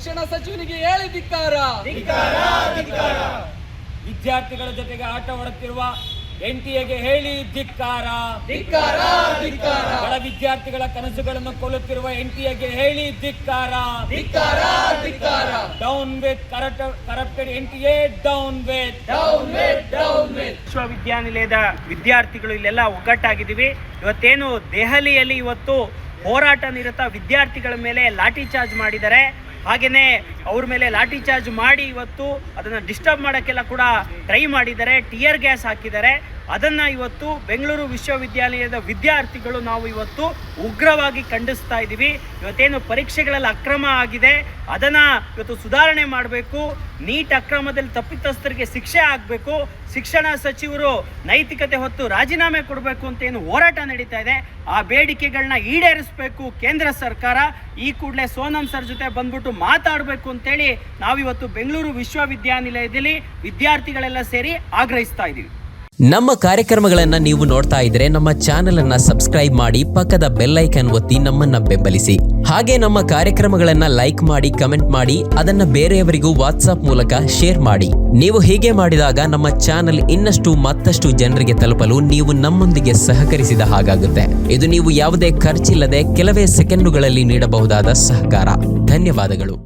ಶಿಕ್ಷಣ ಸಚಿವನಿಗೆ ಹೇಳಿ ಧಿಕ್ಕಾರ. ವಿದ್ಯಾರ್ಥಿಗಳ ಜೊತೆಗೆ ಆಟವಾಡುತ್ತಿರುವ NTA ಹೇಳಿ ಧಿಕ್ಕಾರ. ಬಡ ವಿದ್ಯಾರ್ಥಿಗಳ ಕನಸುಗಳನ್ನು ಕೊಲ್ಲುತ್ತಿರುವ NTA ಹೇಳಿ ಧಿಕ್ಕಾರ. Down with corrupted NTA, down with. ವಿಶ್ವವಿದ್ಯಾನಿಲಯದ ವಿದ್ಯಾರ್ಥಿಗಳು ಇಲ್ಲೆಲ್ಲ ಒಗ್ಗಟ್ಟಾಗಿದ್ದೀವಿ. ಇವತ್ತೇನು ದೆಹಲಿಯಲ್ಲಿ ಇವತ್ತು ಹೋರಾಟ ನಿರತ ವಿದ್ಯಾರ್ಥಿಗಳ ಮೇಲೆ ಲಾಠಿ ಚಾರ್ಜ್ ಮಾಡಿದ್ದಾರೆ. ಹಾಗೆಯೇ ಅವ್ರ ಮೇಲೆ ಲಾಠಿ ಚಾರ್ಜ್ ಮಾಡಿ ಇವತ್ತು ಅದನ್ನು ಡಿಸ್ಟರ್ಬ್ ಮಾಡೋಕ್ಕೆಲ್ಲ ಕೂಡ ಟ್ರೈ ಮಾಡಿದ್ದಾರೆ, ಟಿಯರ್ ಗ್ಯಾಸ್ ಹಾಕಿದ್ದಾರೆ. ಅದನ್ನು ಇವತ್ತು ಬೆಂಗಳೂರು ವಿಶ್ವವಿದ್ಯಾಲಯದ ವಿದ್ಯಾರ್ಥಿಗಳು ನಾವು ಇವತ್ತು ಉಗ್ರವಾಗಿ ಖಂಡಿಸ್ತಾ ಇದ್ದೀವಿ. ಇವತ್ತೇನು ಪರೀಕ್ಷೆಗಳಲ್ಲಿ ಅಕ್ರಮ ಆಗಿದೆ ಅದನ್ನು ಇವತ್ತು ಸುಧಾರಣೆ ಮಾಡಬೇಕು. ನೀಟ್ ಅಕ್ರಮದಲ್ಲಿ ತಪ್ಪಿತಸ್ಥರಿಗೆ ಶಿಕ್ಷೆ ಆಗಬೇಕು. ಶಿಕ್ಷಣ ಸಚಿವರು ನೈತಿಕತೆ ಹೊತ್ತು ರಾಜೀನಾಮೆ ಕೊಡಬೇಕು ಅಂತ ಏನು ಹೋರಾಟ ನಡೀತಾ ಇದೆ, ಆ ಬೇಡಿಕೆಗಳನ್ನ ಈಡೇರಿಸಬೇಕು ಕೇಂದ್ರ ಸರ್ಕಾರ. ಈ ಕೂಡಲೇ ಸೋನಂ ಸರ್ ಜೊತೆ ಬಂದ್ಬಿಟ್ಟು ಮಾತಾಡಬೇಕು ಅಂತೇಳಿ ನಾವಿವತ್ತು ಬೆಂಗಳೂರು ವಿಶ್ವವಿದ್ಯಾನಿಲಯದಲ್ಲಿ ವಿದ್ಯಾರ್ಥಿಗಳೆಲ್ಲ ಸೇರಿ ಆಗ್ರಹಿಸ್ತಾ ಇದ್ದೀವಿ. ನಮ್ಮ ಕಾರ್ಯಕ್ರಮಗಳನ್ನು ನೀವು ನೋಡ್ತಾ ಇದ್ರೆ ನಮ್ಮ ಚಾನೆಲ್ ಅನ್ನ ಸಬ್ಸ್ಕ್ರೈಬ್ ಮಾಡಿ, ಪಕ್ಕದ ಬೆಲ್ ಐಕಾನ್ ಒತ್ತಿ ನಮ್ಮನ್ನ ಬೆಂಬಲಿಸಿ. ಹಾಗೆ ನಮ್ಮ ಕಾರ್ಯಕ್ರಮಗಳನ್ನ ಲೈಕ್ ಮಾಡಿ, ಕಮೆಂಟ್ ಮಾಡಿ, ಅದನ್ನ ಬೇರೆಯವರಿಗೂ ವಾಟ್ಸ್ಆಪ್ ಮೂಲಕ ಶೇರ್ ಮಾಡಿ. ನೀವು ಹೀಗೆ ಮಾಡಿದಾಗ ನಮ್ಮ ಚಾನೆಲ್ ಇನ್ನಷ್ಟು ಮತ್ತಷ್ಟು ಜನರಿಗೆ ತಲುಪಲು ನೀವು ನಮ್ಮೊಂದಿಗೆ ಸಹಕರಿಸಿದ ಹಾಗಾಗುತ್ತೆ. ಇದು ನೀವು ಯಾವುದೇ ಖರ್ಚಿಲ್ಲದೆ ಕೆಲವೇ ಸೆಕೆಂಡುಗಳಲ್ಲಿ ನೀಡಬಹುದಾದ ಸಹಕಾರ. ಧನ್ಯವಾದಗಳು.